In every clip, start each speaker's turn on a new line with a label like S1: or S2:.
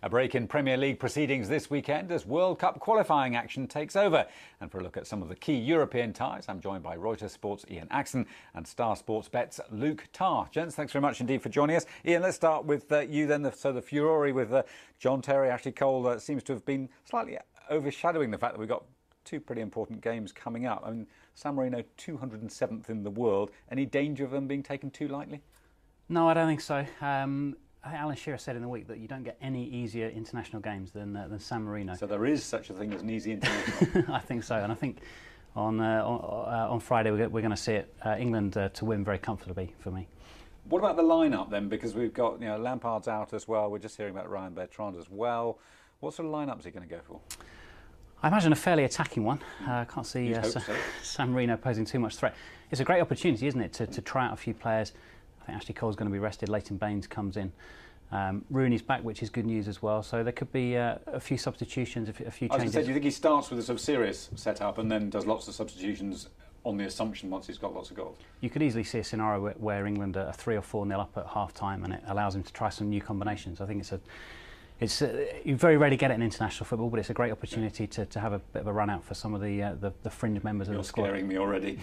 S1: A break in Premier League proceedings this weekend as World Cup qualifying action takes over. And for a look at some of the key European ties, I'm joined by Reuters Sports' Ian Axon and Star Sports Bet's Luke Tarr. Gents, thanks very much indeed for joining us. Ian, let's start with you then. So the furore with John Terry, Ashley Cole seems to have been slightly overshadowing the fact that we've got two pretty important games coming up. I mean, San Marino 207th in the world. Any danger of them being taken too lightly?
S2: No, I don't think so. I think Alan Shearer said in the week that you don't get any easier international games than San Marino.
S1: So there is such a thing as an easy international.
S2: I think so, and I think on Friday we're going to see it. England to win very comfortably for me.
S1: What about the lineup then? Because we've got Lampard's out as well. We're just hearing about Ryan Bertrand as well. What sort of lineup is he going to go for?
S2: I imagine a fairly attacking one. I can't see San Marino posing too much threat. It's a great opportunity, isn't it, to try out a few players. I think Ashley Cole's going to be rested. Leighton Baines comes in. Rooney's back, which is good news as well. So there could be a few substitutions, a few changes.
S1: I was going to say, do you think he starts with a sort of serious setup and then does lots of substitutions on the assumption once he's got lots of goals?
S2: You could easily see a scenario where England are 3 or 4-0 up at half-time and it allows him to try some new combinations. I think it's you very rarely get it in international football, but it's a great opportunity to have a bit of a run out for some of the fringe members of the squad.
S1: You're scaring me already.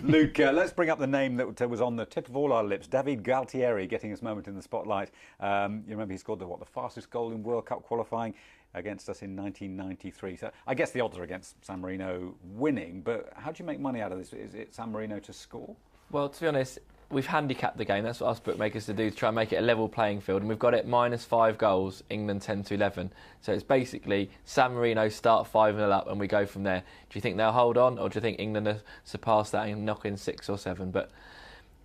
S1: Luke, let's bring up the name that was on the tip of all our lips. David Galtieri getting his moment in the spotlight. You remember he scored the fastest goal in World Cup qualifying against us in 1993. So I guess the odds are against San Marino winning, but how do you make money out of this? Is it San Marino to score?
S3: Well, to be honest, we've handicapped the game. That's what us bookmakers to do, to try and make it a level playing field. And we've got it -5 goals, England 10-11. So it's basically San Marino start 5-0 up and we go from there. Do you think they'll hold on, or do you think England will surpass that and knock in 6 or 7? But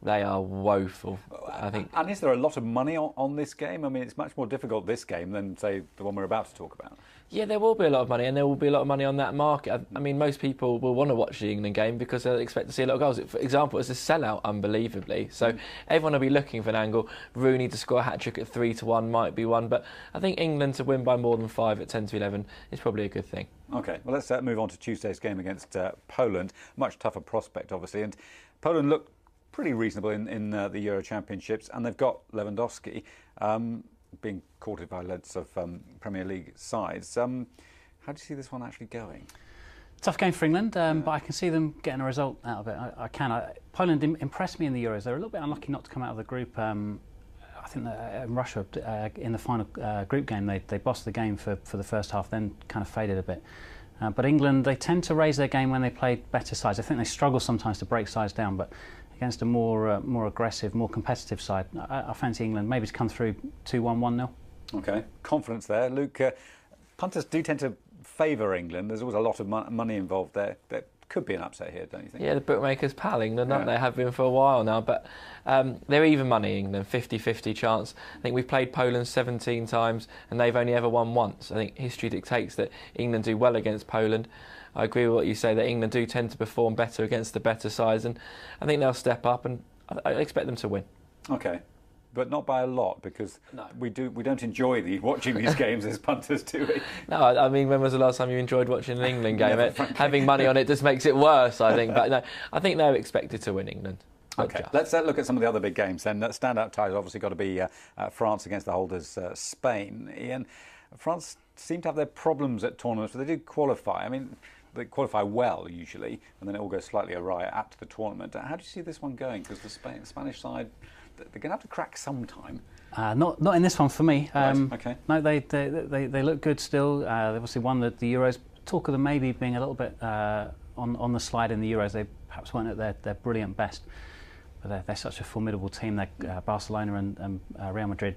S3: they are woeful, I think.
S1: And is there a lot of money on this game? I mean, it's much more difficult, this game, than, say, the one we're about to talk about.
S3: Yeah, there will be a lot of money, and there will be a lot of money on that market. I mean, most people will want to watch the England game because they'll expect to see a lot of goals. For example, it's a sellout, unbelievably. So everyone will be looking for an angle. Rooney to score a hat-trick at 3-1 might be one, but I think England to win by more than 5 at 10-11 is probably a good thing.
S1: OK, well, let's move on to Tuesday's game against Poland. Much tougher prospect, obviously, and Poland looked pretty reasonable in the Euro Championships, and they've got Lewandowski being courted by loads of Premier League sides. How do you see this one actually going?
S2: Tough game for England, but I can see them getting a result out of it. I can. Poland impressed me in the Euros. They're a little bit unlucky not to come out of the group. I think that Russia, in the final group game, they bossed the game for the first half, then kind of faded a bit. But England, they tend to raise their game when they play better sides. I think they struggle sometimes to break sides down, but against a more aggressive, more competitive side, I fancy England maybe to come through 2-1, 1-0.
S1: OK, confidence there. Luke, punters do tend to favour England. There's always a lot of money involved there. There could be an upset here, don't you think?
S3: Yeah, the bookmakers pal England, aren't they? Have been for a while now, but they're even money England, 50-50 chance. I think we've played Poland 17 times and they've only ever won once. I think history dictates that England do well against Poland. I agree with what you say, that England do tend to perform better against the better sides, and I think they'll step up, and I expect them to win.
S1: OK, but not by a lot, because we don't enjoy watching these games as punters, do we?
S3: No, I mean, when was the last time you enjoyed watching an England game? Having money on it just makes it worse, I think. But no, I think they're expected to win, England.
S1: OK, let's look at some of the other big games then. Standout ties obviously got to be France against the holders Spain. Ian, France seem to have their problems at tournaments, but they do qualify. I mean, they qualify well usually, and then it all goes slightly awry at the tournament. How do you see this one going? Because the Spanish side, they're going to have to crack sometime.
S2: Not in this one for me.
S1: Right, OK.
S2: No, they look good still. They've obviously won the Euros. Talk of them maybe being a little bit on the slide in the Euros. They perhaps weren't at their brilliant best, but they're such a formidable team. They're Barcelona and Real Madrid.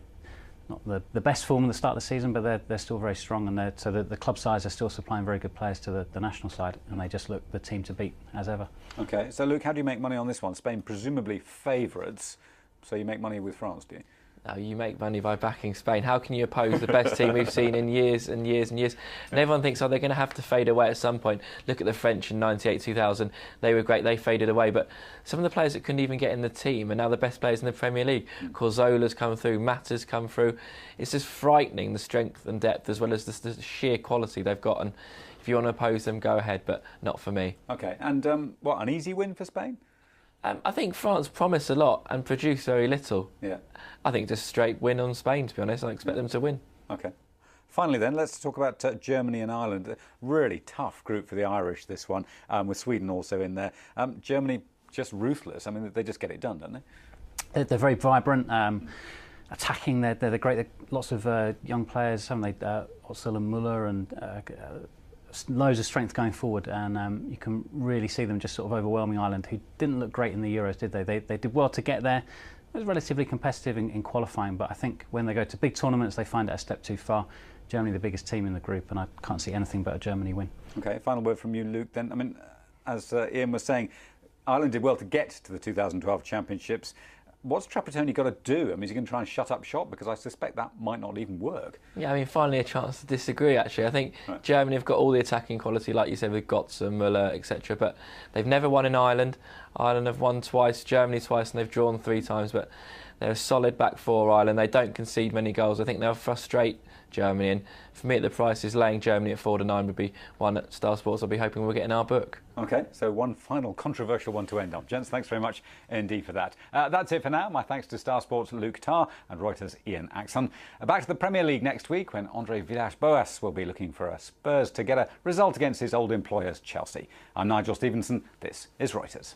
S2: Not the best form at the start of the season, but they're still very strong, and so the club sides are still supplying very good players to the national side, and they just look the team to beat as ever. OK, so Luke, how do you make money on this one? Spain presumably favourites, so you make money with France, do you?
S3: No, you make money by backing Spain. How can you oppose the best team we've seen in years and years and years? And everyone thinks, oh, they're going to have to fade away at some point. Look at the French in 98, 2000. They were great. They faded away. But some of the players that couldn't even get in the team are now the best players in the Premier League. Corzola's come through. Mata's come through. It's just frightening, the strength and depth, as well as the sheer quality they've got. And if you want to oppose them, go ahead, but not for me.
S1: OK, and an easy win for Spain?
S3: I think France promise a lot and produce very little.
S1: Yeah.
S3: I think just straight win on Spain, to be honest. I expect them to win.
S1: OK. Finally then, let's talk about Germany and Ireland. A really tough group for the Irish, this one, with Sweden also in there. Germany just ruthless. I mean, they just get it done, don't they?
S2: They're very vibrant, attacking. They're great. Lots of young players, haven't they? Özil and Müller, and loads of strength going forward. And you can really see them just sort of overwhelming Ireland, who didn't look great in the Euros, did they? They did well to get there. It was relatively competitive in qualifying, but I think when they go to big tournaments, they find it a step too far. Germany, the biggest team in the group, and I can't see anything but a Germany win.
S1: Okay, final word from you, Luke. Then, I mean, as Ian was saying, Ireland did well to get to the 2012 Championships. What's Trapattoni got to do? I mean, is he going to try and shut up shop? Because I suspect that might not even work.
S3: Yeah, I mean, finally a chance to disagree, actually. I think Germany have got all the attacking quality, like you said, with Götze, Müller, etc. But they've never won in Ireland. Ireland have won twice, Germany twice, and they've drawn 3 times. But they're a solid back four, Ireland. They don't concede many goals. I think they'll frustrate Germany. And for me, at the prices, laying Germany at 4-9 would be one at Star Sports. I'll be hoping we'll get in our book.
S1: OK, so one final controversial one to end on. Gents, thanks very much indeed for that. That's it for now. My thanks to Star Sports' Luke Tarr and Reuters' Ian Axon. Back to the Premier League next week when Andre Villas-Boas will be looking for Spurs to get a result against his old employers, Chelsea. I'm Nigel Stevenson. This is Reuters.